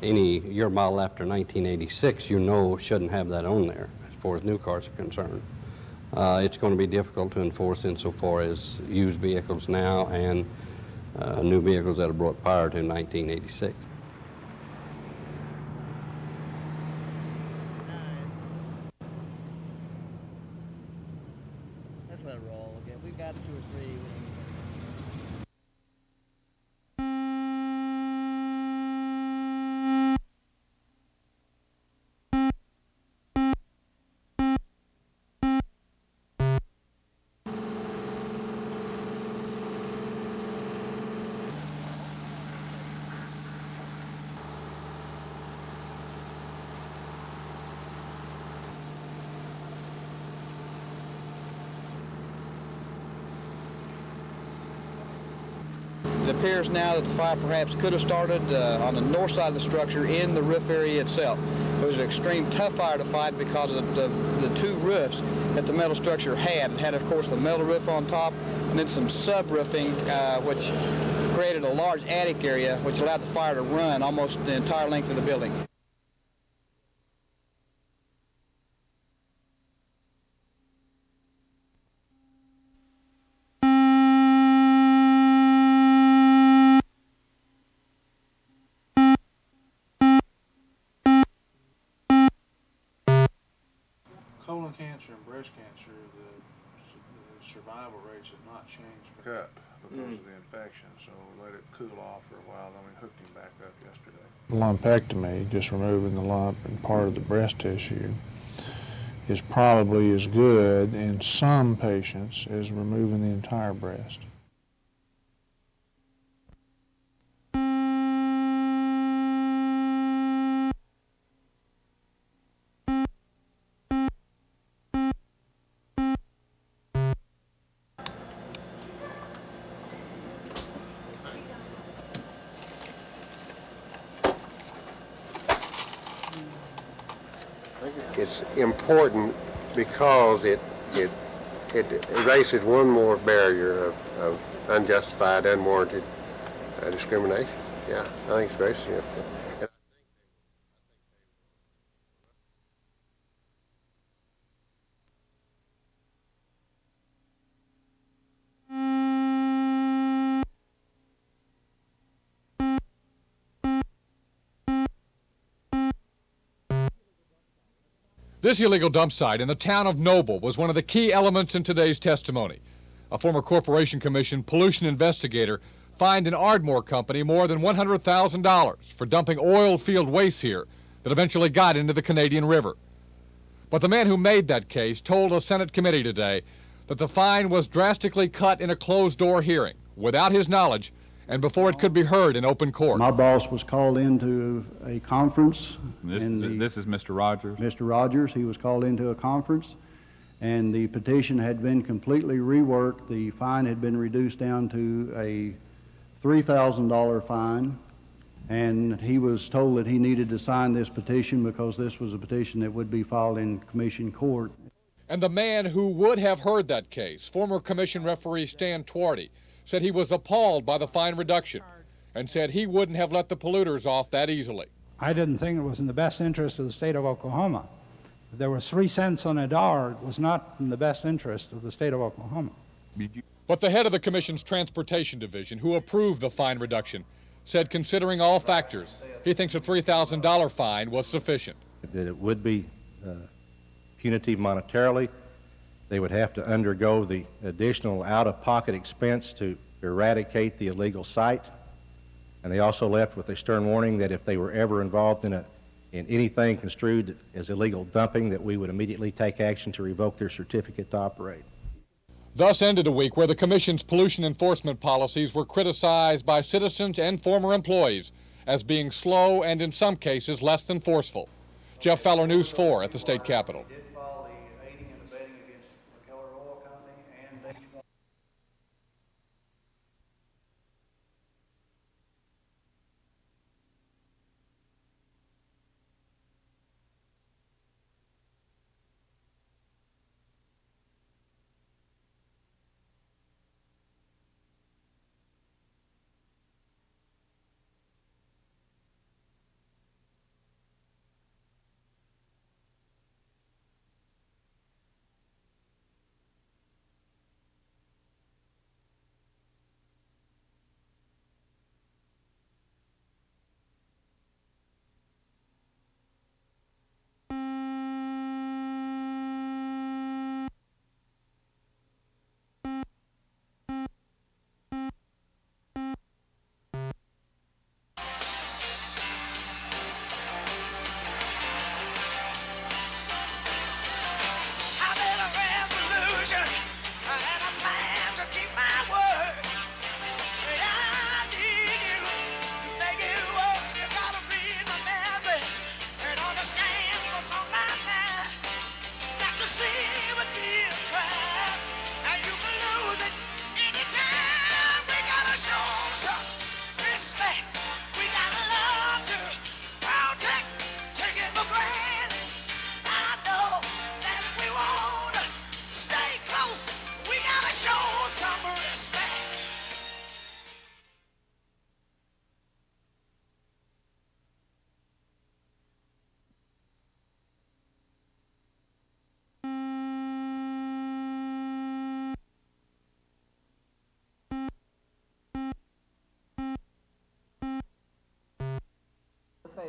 any year model after 1986, shouldn't have that on there as far as new cars are concerned. It's going to be difficult to enforce insofar as used vehicles now and new vehicles that are brought prior to 1986. Let's let it roll again. We've got 2 or 3. It appears now that the fire perhaps could have started on the north side of the structure in the roof area itself. It was an extreme tough fire to fight because of the 2 roofs that the metal structure had. It had, of course, the metal roof on top and then some sub-roofing, which created a large attic area, which allowed the fire to run almost the entire length of the building. Colon cancer and breast cancer, the survival rates have not changed for cup because of the infection, so we let it cool off for a while, then we hooked him back up yesterday. Lumpectomy, just removing the lump and part of the breast tissue, is probably as good in some patients as removing the entire breast. It's important because it erases one more barrier of unjustified, unwarranted discrimination. Yeah, I think it's very significant. This illegal dump site in the town of Noble was one of the key elements in today's testimony. A former Corporation Commission pollution investigator fined an Ardmore company more than $100,000 for dumping oil field waste here that eventually got into the Canadian River. But the man who made that case told a Senate committee today that the fine was drastically cut in a closed-door hearing, without his knowledge, and before it could be heard in open court. My boss was called into a conference. This is Mr. Rogers? Mr. Rogers, he was called into a conference, and the petition had been completely reworked. The fine had been reduced down to a $3,000 fine, and he was told that he needed to sign this petition because this was a petition that would be filed in commission court. And the man who would have heard that case, former commission referee Stan Twardy, said he was appalled by the fine reduction and said he wouldn't have let the polluters off that easily. I didn't think it was in the best interest of the state of Oklahoma. If there was 3 cents on a dollar, it was not in the best interest of the state of Oklahoma. But the head of the commission's transportation division, who approved the fine reduction, said considering all factors, he thinks a $3,000 fine was sufficient. That it would be punitive monetarily. They would have to undergo the additional out-of-pocket expense to eradicate the illegal site. And they also left with a stern warning that if they were ever involved in anything construed as illegal dumping, that we would immediately take action to revoke their certificate to operate. Thus ended a week where the Commission's pollution enforcement policies were criticized by citizens and former employees as being slow and in some cases less than forceful. Jeff Feller, News 4 at the state capitol.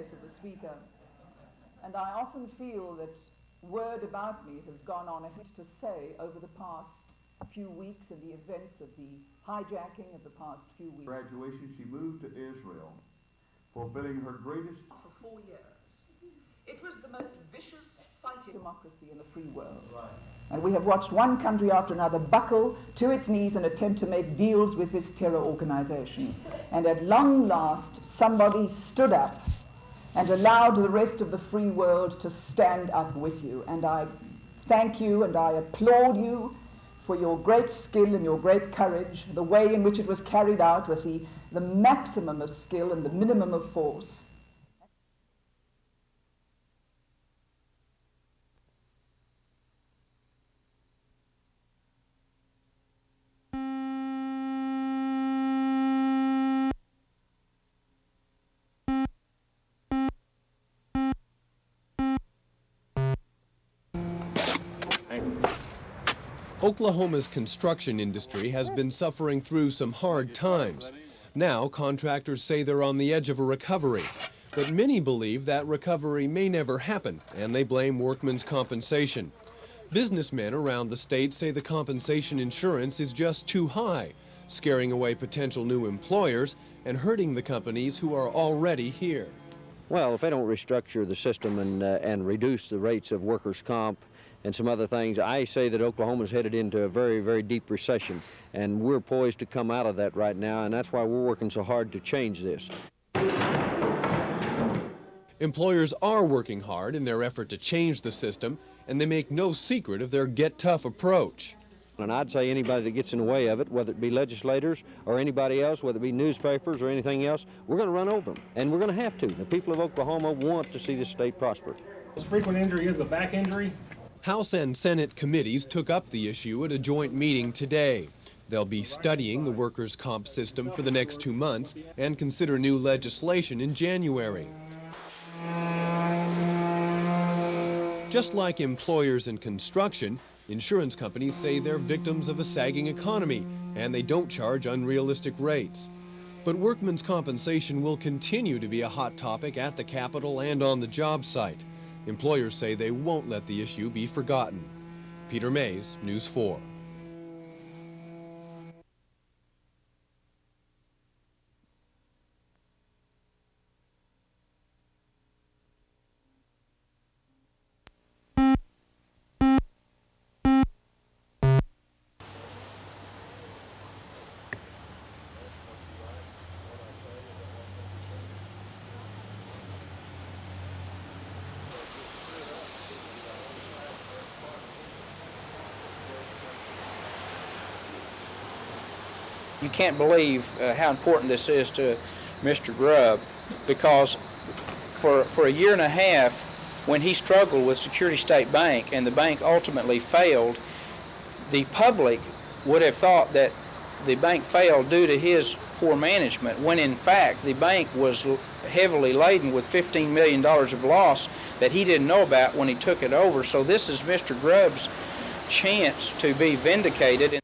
place of the Speaker. And I often feel that word about me has gone on ahead to say over the past few weeks and the events of the hijacking of the past few weeks. Graduation, she moved to Israel, fulfilling her greatest... For 4 years. It was the most vicious fighting democracy in the free world. Right. And we have watched one country after another buckle to its knees and attempt to make deals with this terror organization. And at long last, somebody stood up and allowed the rest of the free world to stand up with you. And I thank you and I applaud you for your great skill and your great courage, the way in which it was carried out with the maximum of skill and the minimum of force. Oklahoma's construction industry has been suffering through some hard times. Now, contractors say they're on the edge of a recovery. But many believe that recovery may never happen, and they blame workmen's compensation. Businessmen around the state say the compensation insurance is just too high, scaring away potential new employers and hurting the companies who are already here. Well, if they don't restructure the system and reduce the rates of workers' comp and some other things, I say that Oklahoma's headed into a very, very deep recession, and we're poised to come out of that right now, and that's why we're working so hard to change this. Employers are working hard in their effort to change the system, and they make no secret of their get tough approach. And I'd say anybody that gets in the way of it, whether it be legislators or anybody else, whether it be newspapers or anything else, we're going to run over them, and we're going to have to. The people of Oklahoma want to see this state prosper. This frequent injury is a back injury. House and Senate committees took up the issue at a joint meeting today. They'll be studying the workers' comp system for the next 2 months and consider new legislation in January. Just like employers in construction, insurance companies say they're victims of a sagging economy and they don't charge unrealistic rates. But workmen's compensation will continue to be a hot topic at the Capitol and on the job site. Employers say they won't let the issue be forgotten. Peter Mays, News 4. You can't believe how important this is to Mr. Grubb, because for a year and a half, when he struggled with Security State Bank and the bank ultimately failed, the public would have thought that the bank failed due to his poor management, when in fact the bank was heavily laden with $15 million of loss that he didn't know about when he took it over. So this is Mr. Grubb's chance to be vindicated.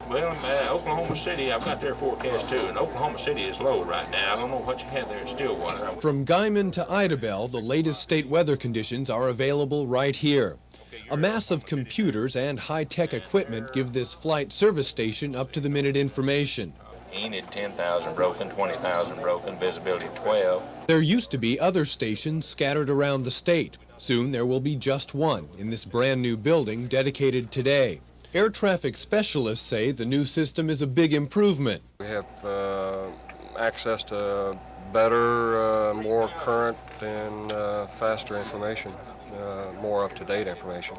Well, Oklahoma City, I've got their forecast too, and Oklahoma City is low right now. I don't know what you have there in Stillwater. From Guyman to Idabel, the latest state weather conditions are available right here. A mass of computers and high-tech equipment give this flight service station up-to-the-minute information. Enid, 10,000 broken, 20,000 broken, visibility 12. There used to be other stations scattered around the state. Soon there will be just one in this brand-new building dedicated today. Air traffic specialists say the new system is a big improvement. We have access to better, more current and faster information, more up-to-date information.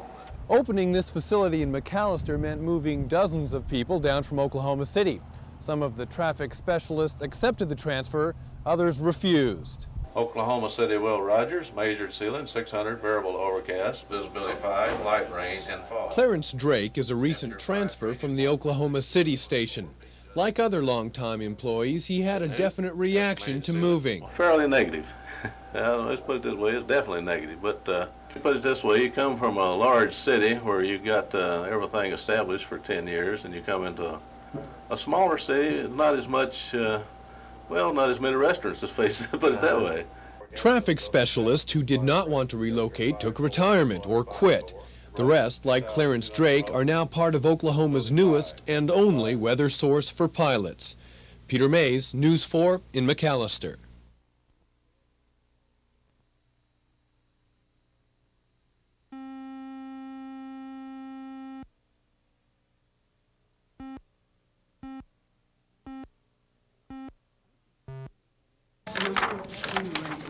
Opening this facility in McAllister meant moving dozens of people down from Oklahoma City. Some of the traffic specialists accepted the transfer, others refused. Oklahoma City, Will Rogers, measured ceiling 600, variable overcast, visibility 5, light rain and fog. Clarence Drake is a recent transfer from the Oklahoma City station. Like other longtime employees, he had a definite reaction to moving. Fairly negative. Let's put it this way, it's definitely negative. But put it this way, you come from a large city where you got everything established for 10 years, and you come into a smaller city, not as much, well, not as many restaurants, let's face it, put it that way. Traffic specialists who did not want to relocate took retirement or quit. The rest, like Clarence Drake, are now part of Oklahoma's newest and only weather source for pilots. Peter Mays, News 4 in McAllister.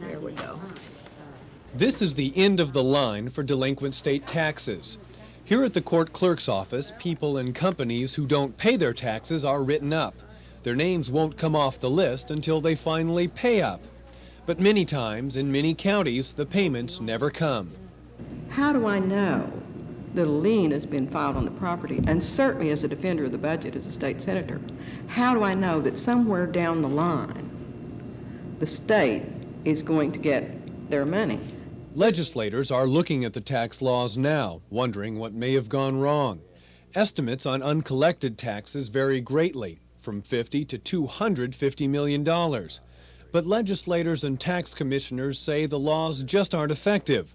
There we go. This is the end of the line for delinquent state taxes. Here at the court clerk's office, people and companies who don't pay their taxes are written up. Their names won't come off the list until they finally pay up. But many times, in many counties, the payments never come. How do I know that a lien has been filed on the property? And certainly as a defender of the budget, as a state senator, how do I know that somewhere down the line the state is going to get their money? Legislators are looking at the tax laws now, wondering what may have gone wrong. Estimates on uncollected taxes vary greatly, from $50 to $250 million. But legislators and tax commissioners say the laws just aren't effective.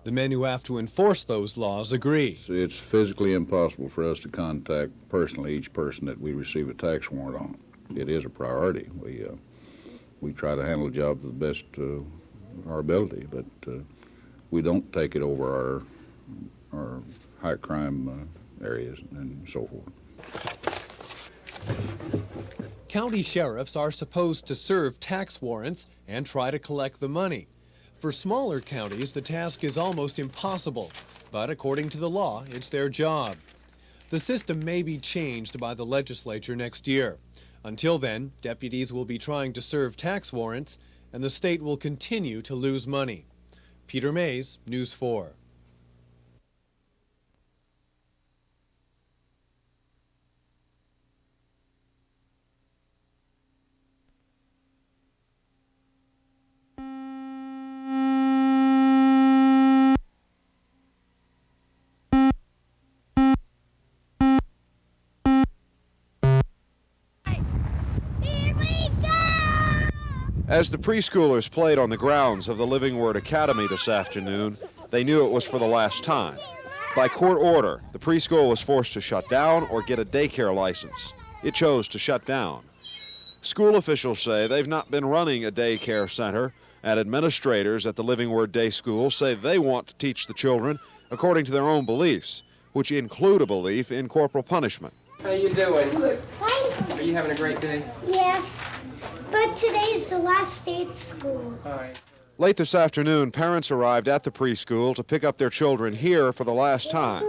The men who have to enforce those laws agree. It's physically impossible for us to contact personally each person that we receive a tax warrant on. It is a priority. We try to handle the job to the best of our ability, but we don't take it over our high crime areas and so forth. County sheriffs are supposed to serve tax warrants and try to collect the money. For smaller counties, the task is almost impossible, but according to the law, it's their job. The system may be changed by the legislature next year. Until then, deputies will be trying to serve tax warrants, and the state will continue to lose money. Peter Mays, News 4. As the preschoolers played on the grounds of the Living Word Academy this afternoon, they knew it was for the last time. By court order, the preschool was forced to shut down or get a daycare license. It chose to shut down. School officials say they've not been running a daycare center, and administrators at the Living Word Day School say they want to teach the children according to their own beliefs, which include a belief in corporal punishment. How you doing? Are you having a great day? Yes, but today's the last day at school. All right. Late this afternoon, parents arrived at the preschool to pick up their children here for the last time.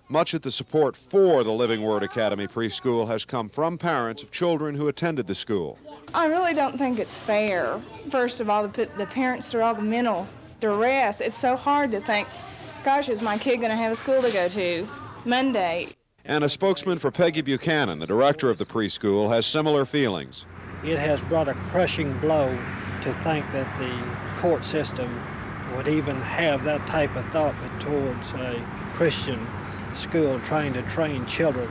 Much of the support for the Living Word Academy preschool has come from parents of children who attended the school. I really don't think it's fair, first of all, to put the parents through all the mental duress. It's so hard to think, gosh, is my kid going to have a school to go to Monday? And a spokesman for Peggy Buchanan, the director of the preschool, has similar feelings. It has brought a crushing blow to think that the court system would even have that type of thought towards a Christian school trying to train children.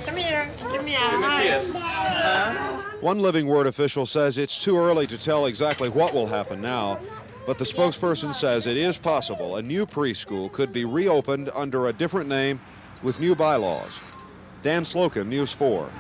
Come here, give me a hug. One Living Word official says it's too early to tell exactly what will happen now, but the spokesperson says it is possible a new preschool could be reopened under a different name with new bylaws. Dan Slocum, News 4.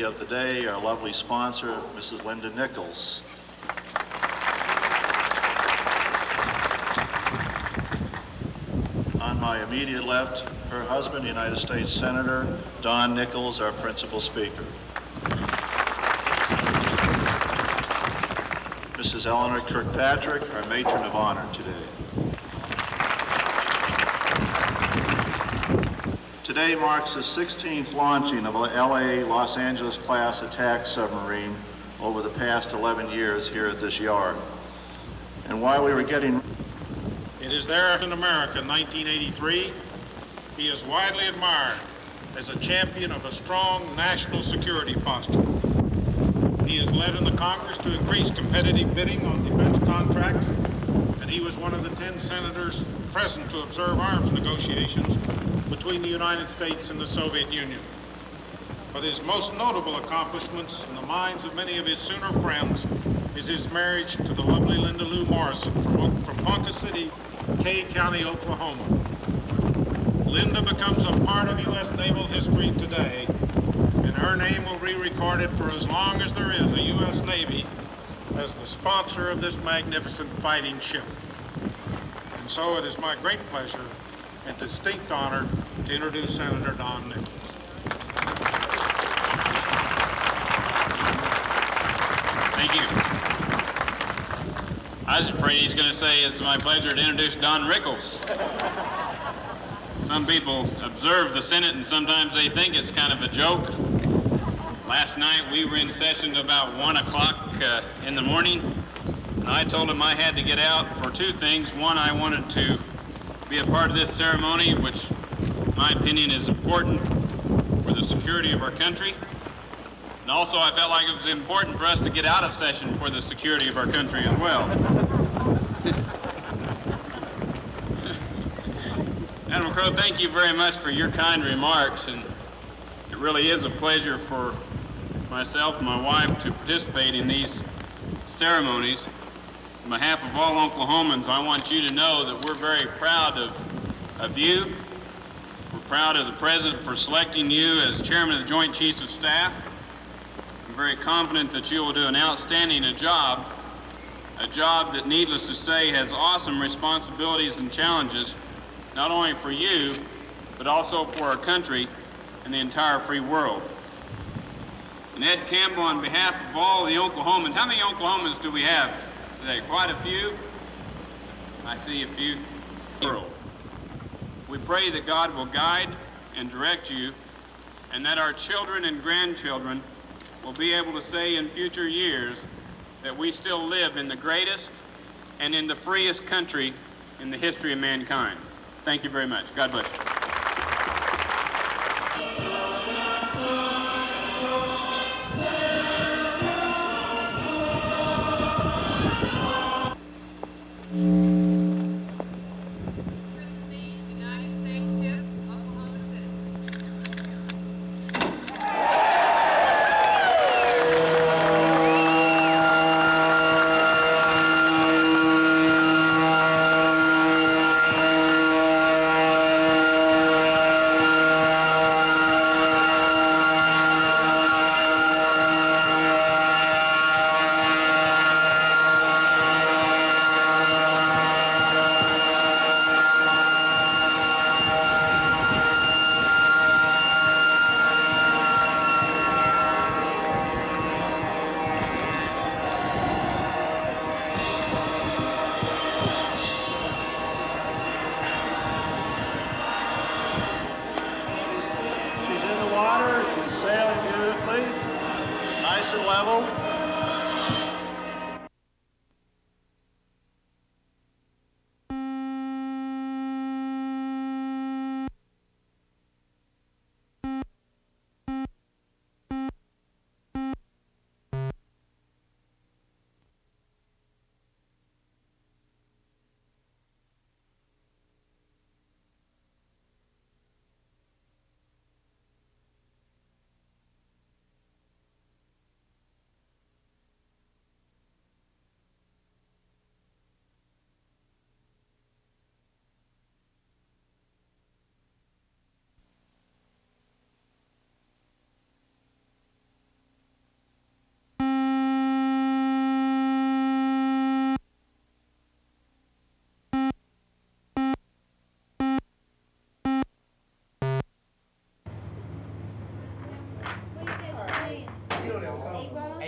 of the day, our lovely sponsor, Mrs. Linda Nichols. On my immediate left, her husband, United States Senator Don Nichols, our principal speaker. Mrs. Eleanor Kirkpatrick, our matron of honor today. Today marks the 16th launching of a LA Los Angeles class attack submarine over the past 11 years here at this yard. And while we were getting... It is there in America in 1983. He is widely admired as a champion of a strong national security posture. He has led in the Congress to increase competitive bidding on defense contracts, and he was one of the 10 senators present to observe arms negotiations between the United States and the Soviet Union. But his most notable accomplishments in the minds of many of his Sooner friends is his marriage to the lovely Linda Lou Morrison from Ponca City, Kay County, Oklahoma. Linda becomes a part of U.S. naval history today, and her name will be recorded for as long as there is a U.S. Navy as the sponsor of this magnificent fighting ship. And so it is my great pleasure and distinct honor to introduce Senator Don Nichols. Thank you. I was afraid he's going to say it's my pleasure to introduce Don Rickles. Some people observe the Senate and sometimes they think it's kind of a joke. Last night we were in session to about 1 o'clock in the morning, and I told him I had to get out for two things. One, I wanted to be a part of this ceremony, which in my opinion is important for the security of our country. And also I felt like it was important for us to get out of session for the security of our country as well. Admiral Crowe, thank you very much for your kind remarks, and it really is a pleasure for myself and my wife to participate in these ceremonies. On behalf of all Oklahomans, I want you to know that we're very proud of you. We're proud of the President for selecting you as Chairman of the Joint Chiefs of Staff. I'm very confident that you will do an outstanding job, a job that, needless to say, has awesome responsibilities and challenges, not only for you, but also for our country and the entire free world. And Ed Campbell, on behalf of all the Oklahomans, how many Oklahomans do we have today? Quite a few. I see a few. We pray that God will guide and direct you, and that our children and grandchildren will be able to say in future years that we still live in the greatest and in the freest country in the history of mankind. Thank you very much. God bless you. Nice and level.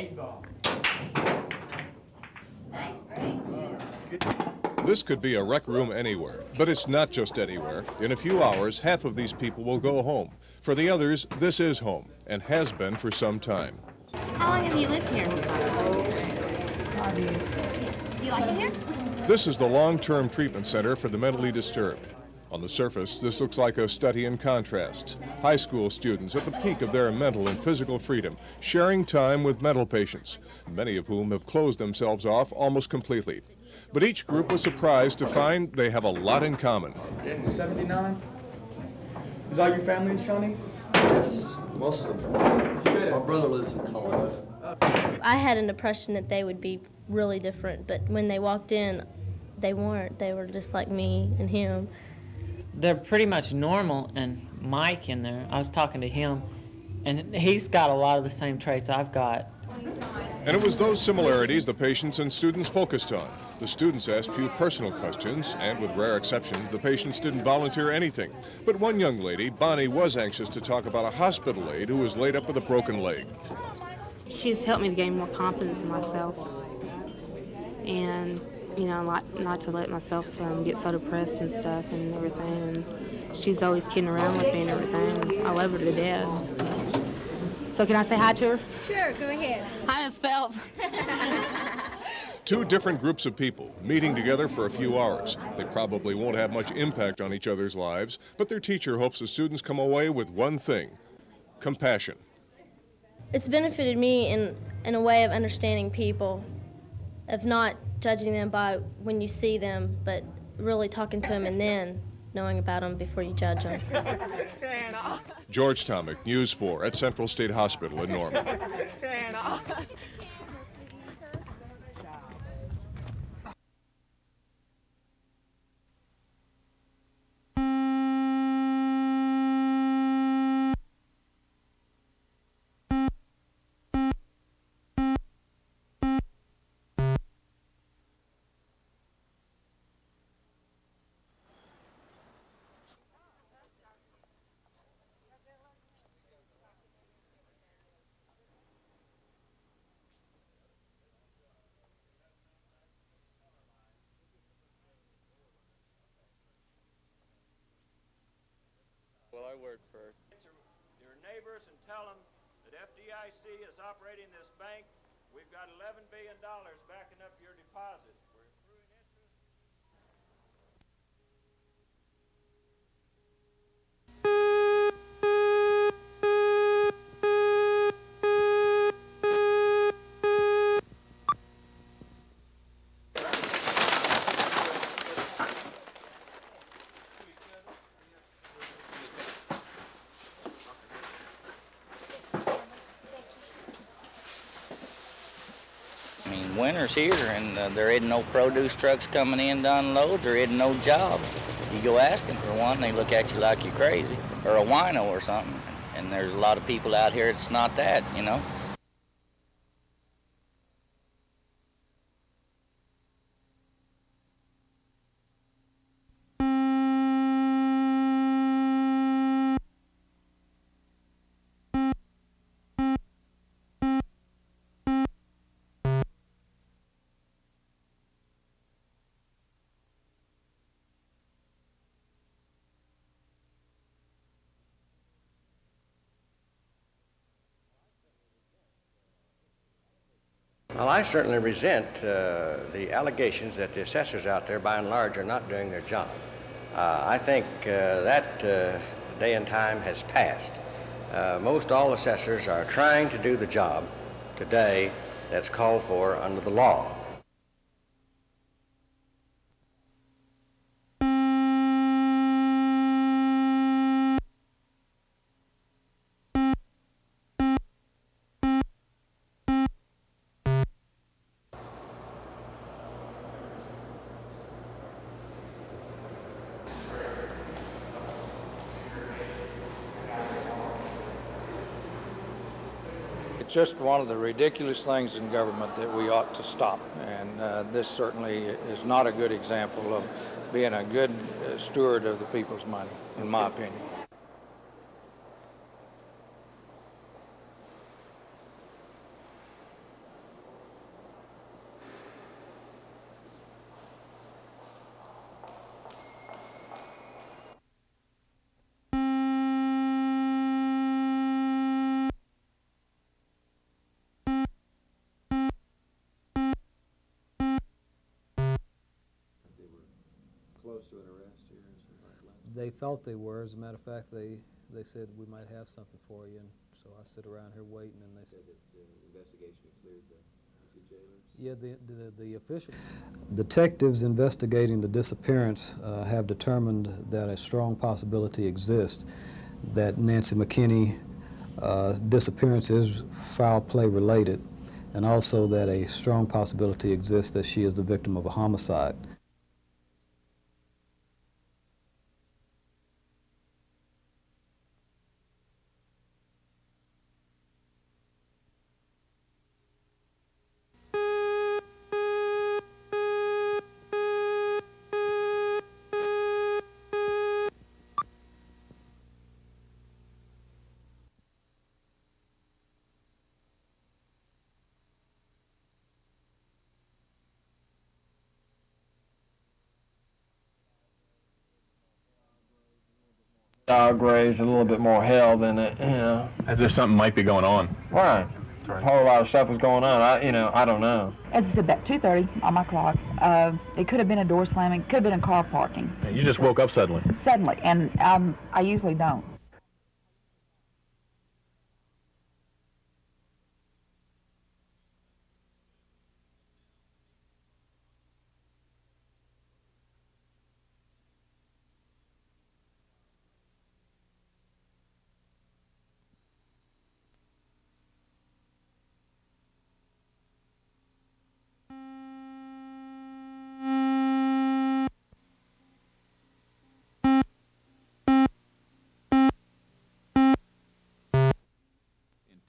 8 ball. Nice break. This could be a rec room anywhere, but it's not just anywhere. In a few hours, half of these people will go home. For the others, this is home, and has been for some time. How long have you lived here? 5 years. Do you like it here? This is the long-term treatment center for the mentally disturbed. On the surface, this looks like a study in contrasts. High school students at the peak of their mental and physical freedom, sharing time with mental patients, many of whom have closed themselves off almost completely. But each group was surprised to find they have a lot in common. In 79? Is all your family in Shawnee? Yes, most of them. My brother lives in Colorado. I had an impression that they would be really different, but when they walked in, they weren't. They were just like me and him. They're pretty much normal, and Mike in there, I was talking to him, and he's got a lot of the same traits I've got. And it was those similarities the patients and students focused on. The students asked few personal questions, and with rare exceptions, the patients didn't volunteer anything. But one young lady, Bonnie, was anxious to talk about a hospital aide who was laid up with a broken leg. She's helped me to gain more confidence in myself, and you know, not to let myself get so depressed and stuff and everything. And she's always kidding around with me and everything. And I love her to death. So can I say hi to her? Sure, go ahead. Hi, Miss Phelps. Two different groups of people meeting together for a few hours. They probably won't have much impact on each other's lives, but their teacher hopes the students come away with one thing: compassion. It's benefited me in a way of understanding people, of not judging them by when you see them, but really talking to them and then knowing about them before you judge them. George Tomic, News 4 at Central State Hospital in Norman. Well, I work for your neighbors and tell them that FDIC is operating this bank. We've got $11 billion backing up your deposits. We're accruing interest. I mean, winter's here, and there isn't no produce trucks coming in to unload. There isn't no jobs. You go asking for one, they look at you like you're crazy, or a wino or something. And there's a lot of people out here it's not that, you know. Well, I certainly resent the allegations that the assessors out there, by and large, are not doing their job. I think that day and time has passed. Most all assessors are trying to do the job today that's called for under the law. It's just one of the ridiculous things in government that we ought to stop, and this certainly is not a good example of being a good steward of the people's money, in my opinion. to an arrest here? They thought they were. As a matter of fact, they said we might have something for you, and so I sit around here waiting, and they said that the investigation had cleared the two jailers? Yeah, the official detectives investigating the disappearance have determined that a strong possibility exists that Nancy McKinney disappearance is foul play related, and also that a strong possibility exists that she is the victim of a homicide. Dog raised a little bit more hell than it, you know. As if something might be going on. Right. A whole lot of stuff was going on. I don't know. As I said, about 2:30 on my clock. It could have been a door slamming, could have been a car parking. You just woke up suddenly. Suddenly, and I usually don't.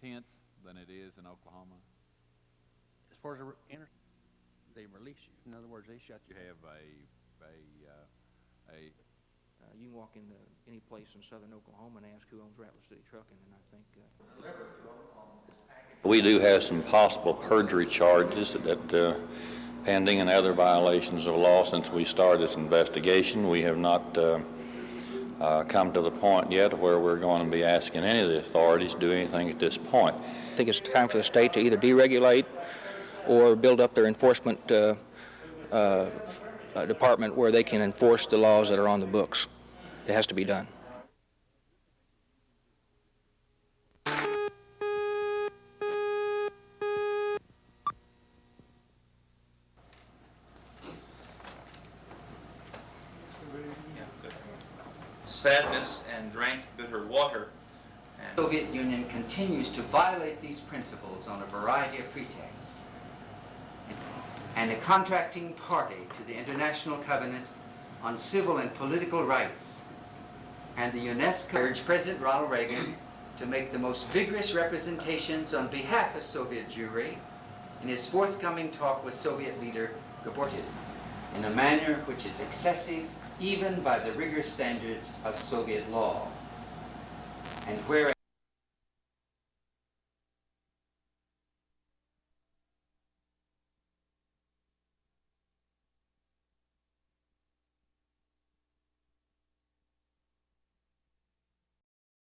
Intense than it is in Oklahoma? As far as they release you. In other words, they shut you. You have you can walk into any place in southern Oklahoma and ask who owns Rattler City Trucking, and I think We do have some possible perjury charges that pending and other violations of law since we started this investigation. We have not come to the point yet where we're going to be asking any of the authorities to do anything at this point. I think it's time for the state to either deregulate or build up their enforcement department where they can enforce the laws that are on the books. It has to be done. Sadness and drank bitter water. The Soviet Union continues to violate these principles on a variety of pretexts. And a contracting party to the International Covenant on Civil and Political Rights, and the UNESCO urged President Ronald Reagan to make the most vigorous representations on behalf of Soviet Jewry in his forthcoming talk with Soviet leader Gorbachev, in a manner which is excessive even by the rigorous standards of Soviet law. And where